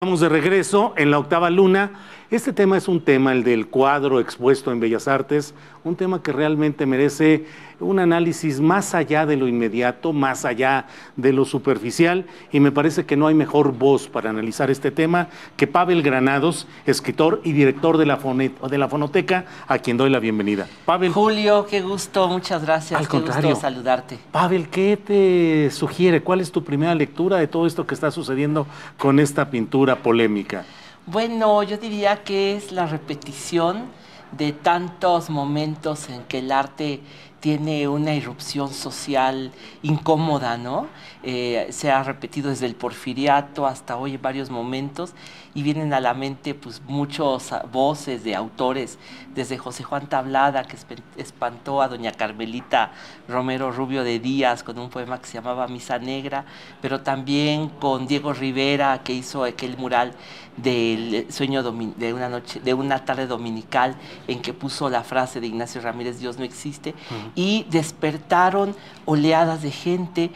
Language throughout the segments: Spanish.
Estamos de regreso en la octava luna. Este tema es un tema, el del cuadro expuesto en Bellas Artes, un tema que realmente merece un análisis más allá de lo inmediato, más allá de lo superficial, y me parece que no hay mejor voz para analizar este tema que Pavel Granados, escritor y director de la Fonoteca, a quien doy la bienvenida. Pavel. Julio, qué gusto, muchas gracias. Al qué contrario. gusto saludarte. Pavel, ¿qué te sugiere? ¿Cuál es tu primera lectura de todo esto que está sucediendo con esta pintura polémica? Bueno, yo diría que es la repetición de tantos momentos en que el arte tiene una irrupción social incómoda, ¿no? Se ha repetido desde el Porfiriato hasta hoy en varios momentos y vienen a la mente pues muchas voces de autores, desde José Juan Tablada, que espantó a doña Carmelita Romero Rubio de Díaz con un poema que se llamaba Misa Negra, pero también con Diego Rivera, que hizo aquel mural del sueño de una tarde dominical, en que puso la frase de Ignacio Ramírez, Dios no existe, y despertaron oleadas de gente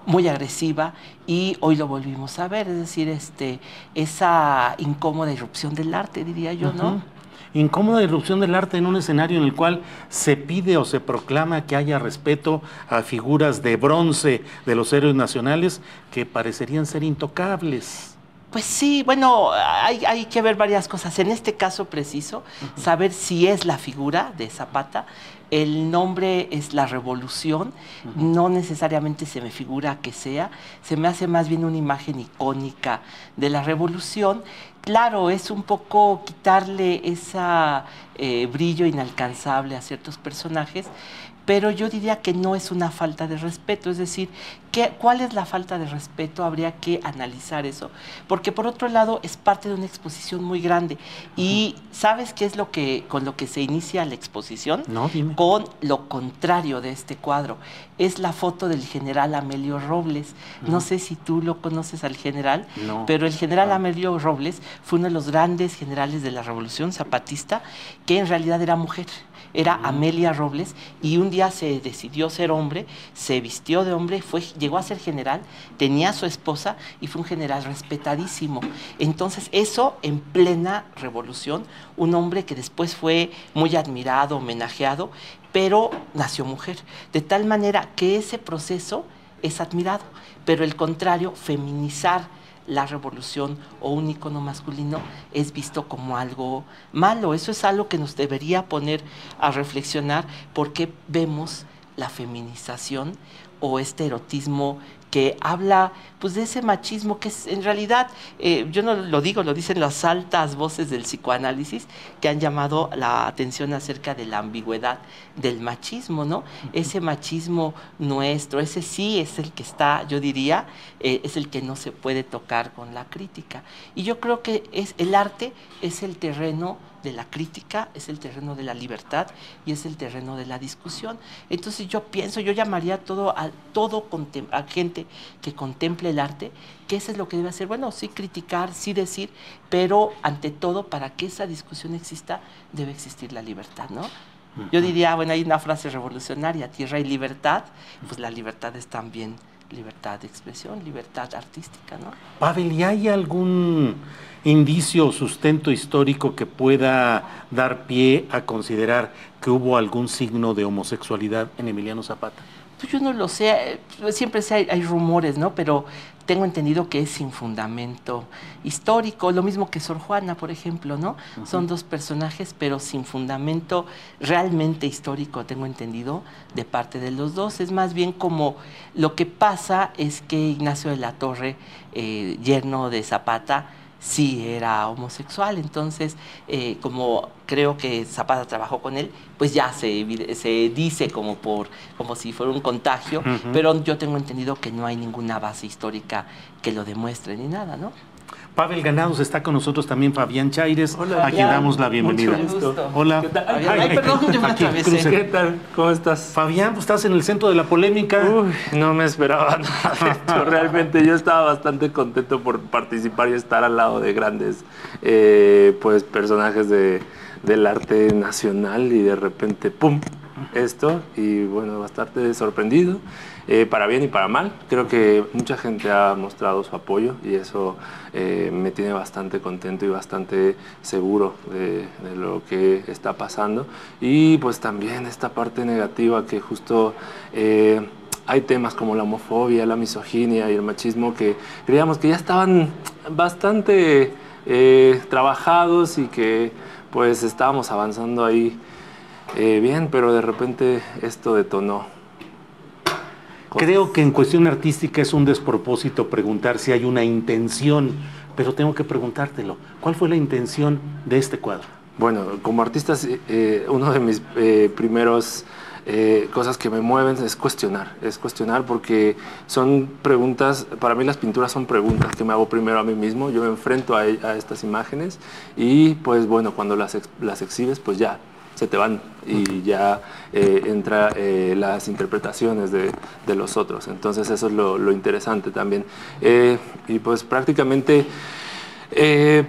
muy agresiva, y hoy lo volvimos a ver, es decir, esa incómoda irrupción del arte, diría yo, ¿no? Incómoda irrupción del arte en un escenario en el cual se pide o se proclama que haya respeto a figuras de bronce de los héroes nacionales que parecerían ser intocables. Pues sí, bueno, hay que ver varias cosas. En este caso preciso, saber si es la figura de Zapata. El nombre es la revolución, no necesariamente se me figura que sea, se me hace más bien una imagen icónica de la revolución. Claro, es un poco quitarle ese brillo inalcanzable a ciertos personajes, pero yo diría que no es una falta de respeto, es decir, ¿cuál es la falta de respeto? Habría que analizar eso, porque por otro lado es parte de una exposición muy grande. Y ¿sabes qué es con lo que se inicia la exposición? No, dime. Con lo contrario de este cuadro. Es la foto del general Amelio Robles. No sé si tú lo conoces al general, pero el general Amelio Robles fue uno de los grandes generales de la Revolución Zapatista, que en realidad era mujer. Era Amelia Robles, y un día se decidió ser hombre, se vistió de hombre, llegó a ser general, tenía a su esposa y fue un general respetadísimo. Entonces eso en plena revolución, un hombre que después fue muy admirado, homenajeado, pero nació mujer. De tal manera que ese proceso es admirado, pero el contrario, feminizar la revolución o un icono masculino es visto como algo malo. Eso es algo que nos debería poner a reflexionar, porque vemos la feminización o este erotismo que habla pues de ese machismo que es en realidad, yo no lo digo, lo dicen las altas voces del psicoanálisis, que han llamado la atención acerca de la ambigüedad del machismo, ¿no? Ese machismo nuestro, ese sí es el que está, yo diría, es el que no se puede tocar con la crítica. Y yo creo que el arte es el terreno de la crítica, es el terreno de la libertad y es el terreno de la discusión. Entonces yo llamaría a gente que contemple el arte, que eso es lo que debe hacer. Bueno, sí criticar, sí decir, pero ante todo, para que esa discusión exista, debe existir la libertad, ¿no? Yo diría, bueno, hay una frase revolucionaria: tierra y libertad, pues la libertad es también libertad de expresión, libertad artística, ¿no? Pavel, ¿y hay algún indicio o sustento histórico que pueda dar pie a considerar que hubo algún signo de homosexualidad en Emiliano Zapata? Pues yo no lo sé, siempre hay rumores, ¿no? Pero tengo entendido que es sin fundamento histórico, lo mismo que Sor Juana, por ejemplo, ¿no? Son dos personajes, pero sin fundamento realmente histórico, tengo entendido, de parte de los dos. Es más bien como lo que pasa es que Ignacio de la Torre, yerno de Zapata, sí era homosexual. Entonces, como creo que Zapata trabajó con él, pues ya se dice como si fuera un contagio, pero yo tengo entendido que no hay ninguna base histórica que lo demuestre ni nada, ¿no? Pavel Granados, está con nosotros también Fabián Chaires, Hola, a quien damos la bienvenida. Mucho gusto. Hola. ¿Qué tal? Ay, perdón, yo me atravesé. ¿Qué tal? ¿Cómo estás? Fabián, pues estás en el centro de la polémica. Uy, no me esperaba nada de esto. Realmente yo estaba bastante contento por participar y estar al lado de grandes pues personajes del arte nacional, y de repente, ¡pum!, esto, y bueno, bastante sorprendido. para bien y para mal. Creo que mucha gente ha mostrado su apoyo y eso me tiene bastante contento y bastante seguro de lo que está pasando. Y pues también esta parte negativa que justo hay temas como la homofobia, la misoginia y el machismo que creíamos que ya estaban bastante trabajados y que pues estábamos avanzando ahí bien, pero de repente esto detonó. Creo que en cuestión artística es un despropósito preguntar si hay una intención, pero tengo que preguntártelo. ¿Cuál fue la intención de este cuadro? Bueno, como artista, uno de mis primeros cosas que me mueven es cuestionar porque son preguntas, para mí las pinturas son preguntas que me hago primero a mí mismo, yo me enfrento a estas imágenes y pues bueno, cuando las exhibes pues ya se te van y ya entra las interpretaciones de los otros, entonces eso es lo interesante también y pues prácticamente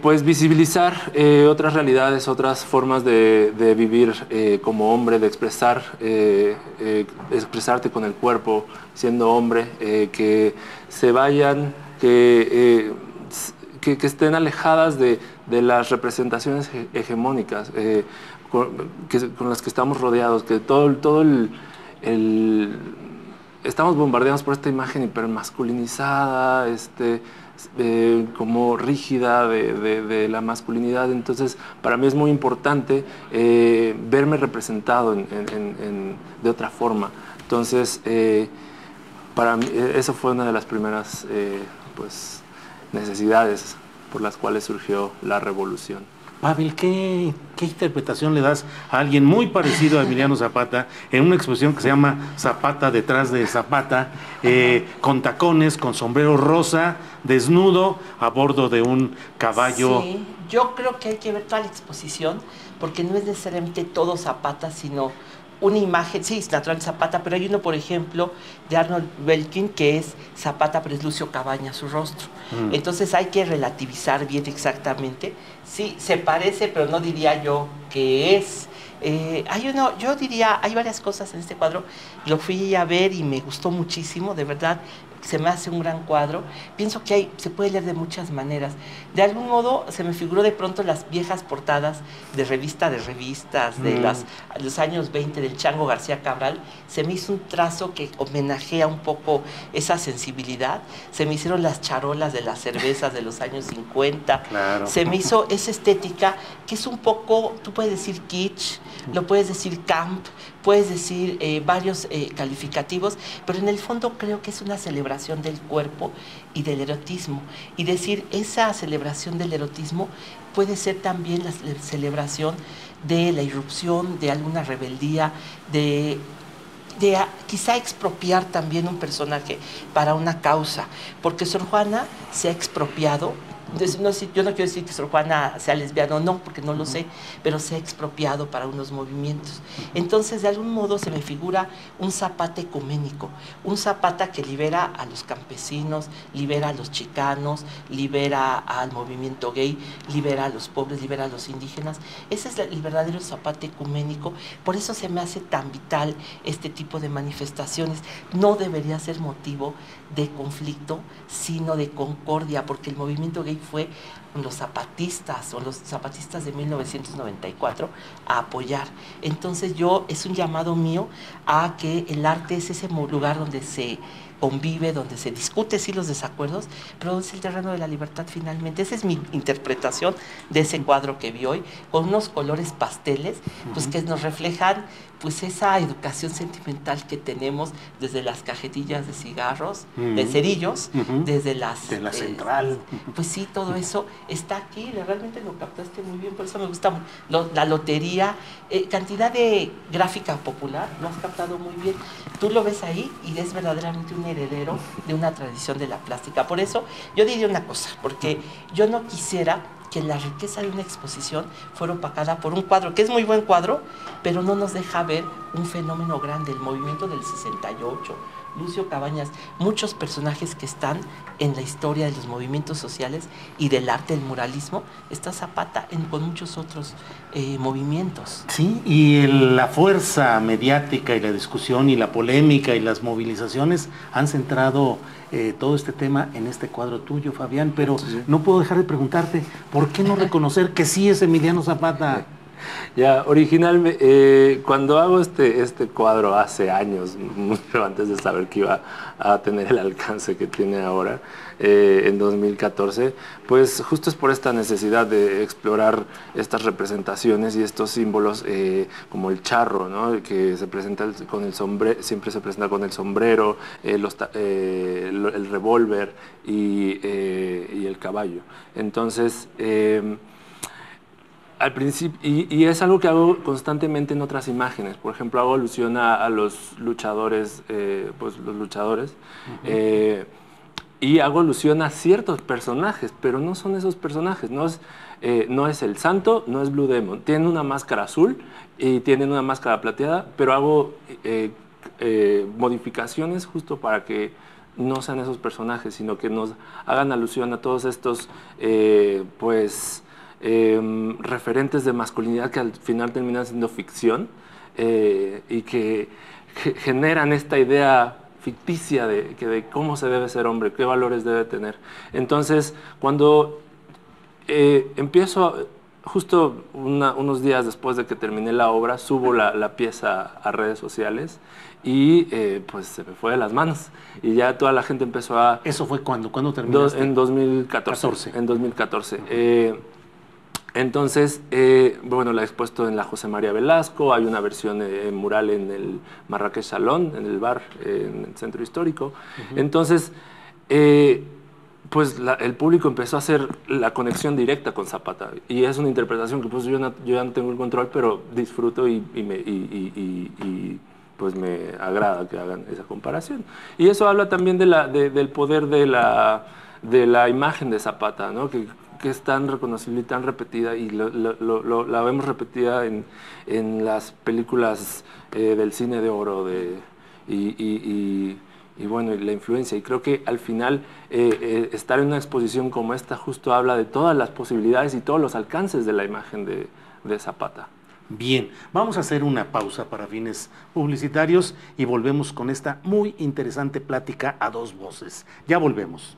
pues visibilizar otras realidades, otras formas de vivir como hombre, de expresarte con el cuerpo siendo hombre, que se vayan, que estén alejadas de las representaciones hegemónicas con las que estamos rodeados, que estamos bombardeados por esta imagen hipermasculinizada, como rígida de la masculinidad. Entonces para mí es muy importante verme representado de otra forma. Entonces para mí eso fue una de las primeras pues, necesidades por las cuales surgió la revolución. Pavel, ¿qué interpretación le das a alguien muy parecido a Emiliano Zapata en una exposición que se llama Zapata detrás de Zapata, con tacones, con sombrero rosa, desnudo, a bordo de un caballo? Sí, yo creo que hay que ver toda la exposición, porque no es necesariamente todo Zapata, sino una imagen, sí, es natural Zapata, pero hay uno, por ejemplo, de Arnold Belkin, que es Zapata, pero es Lucio Cabañas, su rostro. Entonces hay que relativizar bien exactamente. Sí, se parece, pero no diría yo que es. Yo diría, hay varias cosas en este cuadro. Lo fui a ver y me gustó muchísimo, de verdad. Se me hace un gran cuadro. Pienso que se puede leer de muchas maneras. De algún modo se me figuró de pronto las viejas portadas de revistas de los años 20 del Chango García Cabral. Se me hizo un trazo que homenajea un poco esa sensibilidad. Se me hicieron las charolas de las cervezas de los años 50. Claro. Se me hizo esa estética que es un poco, tú puedes decir kitsch, lo puedes decir camp, puedes decir varios calificativos, pero en el fondo creo que es una celebración del cuerpo y del erotismo. Y decir, esa celebración del erotismo puede ser también la celebración de la irrupción, de alguna rebeldía, de quizá expropiar también un personaje para una causa, porque Sor Juana se ha expropiado. Entonces, yo no quiero decir que Sor Juana sea lesbiana o no, porque no lo sé, pero se ha expropiado para unos movimientos. Entonces, de algún modo se me figura un Zapata ecuménico, un Zapata que libera a los campesinos, libera a los chicanos, libera al movimiento gay, libera a los pobres, libera a los indígenas. Ese es el verdadero Zapata ecuménico. Por eso se me hace tan vital este tipo de manifestaciones. No debería ser motivo de conflicto, sino de concordia, porque el movimiento gay fue los zapatistas de 1994 a apoyar. Entonces es un llamado mío a que el arte es ese lugar donde se convive, donde se discute sí los desacuerdos, pero es el terreno de la libertad finalmente. Esa es mi interpretación de ese cuadro que vi hoy, con unos colores pasteles, pues que nos reflejan pues esa educación sentimental que tenemos desde las cajetillas de cigarros, de cerillos, desde las... De la central. Pues sí, todo eso está aquí, realmente lo captaste muy bien, por eso me gusta la lotería, cantidad de gráfica popular, lo has captado muy bien. Tú lo ves ahí y es verdaderamente un heredero de una tradición de la plástica. Por eso yo diría una cosa, porque yo no quisiera que la riqueza de una exposición fuera opacada por un cuadro, que es muy buen cuadro, pero no nos deja ver un fenómeno grande, el movimiento del 68, Lucio Cabañas, muchos personajes que están en la historia de los movimientos sociales y del arte del muralismo, está Zapata con muchos otros movimientos. Sí, y la fuerza mediática y la discusión y la polémica y las movilizaciones han centrado todo este tema en este cuadro tuyo, Fabián, pero sí. No puedo dejar de preguntarte, ¿por qué no reconocer que sí es Emiliano Zapata? Ya, original, cuando hago este cuadro hace años, mucho antes de saber que iba a tener el alcance que tiene ahora, en 2014, pues justo es por esta necesidad de explorar estas representaciones y estos símbolos como el charro, ¿no? Que se presenta con el sombrero, siempre se presenta con el sombrero, el revólver y el caballo. Entonces, al principio, y es algo que hago constantemente en otras imágenes. Por ejemplo, hago alusión a los luchadores, pues los luchadores, y hago alusión a ciertos personajes, pero no son esos personajes. No es el santo, no es Blue Demon. Tienen una máscara azul y tienen una máscara plateada, pero hago modificaciones justo para que no sean esos personajes, sino que nos hagan alusión a todos estos, referentes de masculinidad que al final terminan siendo ficción y que generan esta idea ficticia de cómo se debe ser hombre, qué valores debe tener. Entonces, cuando empiezo, justo unos días después de que terminé la obra, subo la pieza a redes sociales y pues se me fue de las manos y ya toda la gente empezó a... ¿Eso fue cuándo? ¿Cuándo terminaste? En 2014. En 2014. Entonces, bueno, la he expuesto en la José María Velasco, hay una versión mural en el Marrakech Salón, en el bar, en el centro histórico. Entonces, pues el público empezó a hacer la conexión directa con Zapata. Y es una interpretación que pues yo ya no tengo el control, pero disfruto y pues me agrada que hagan esa comparación. Y eso habla también del poder de la imagen de Zapata, ¿no? Que es tan reconocible y tan repetida, y la vemos repetida en las películas del cine de oro, y bueno, y la influencia. Y creo que al final estar en una exposición como esta justo habla de todas las posibilidades y todos los alcances de la imagen de Zapata. Bien, vamos a hacer una pausa para fines publicitarios y volvemos con esta muy interesante plática a dos voces. Ya volvemos.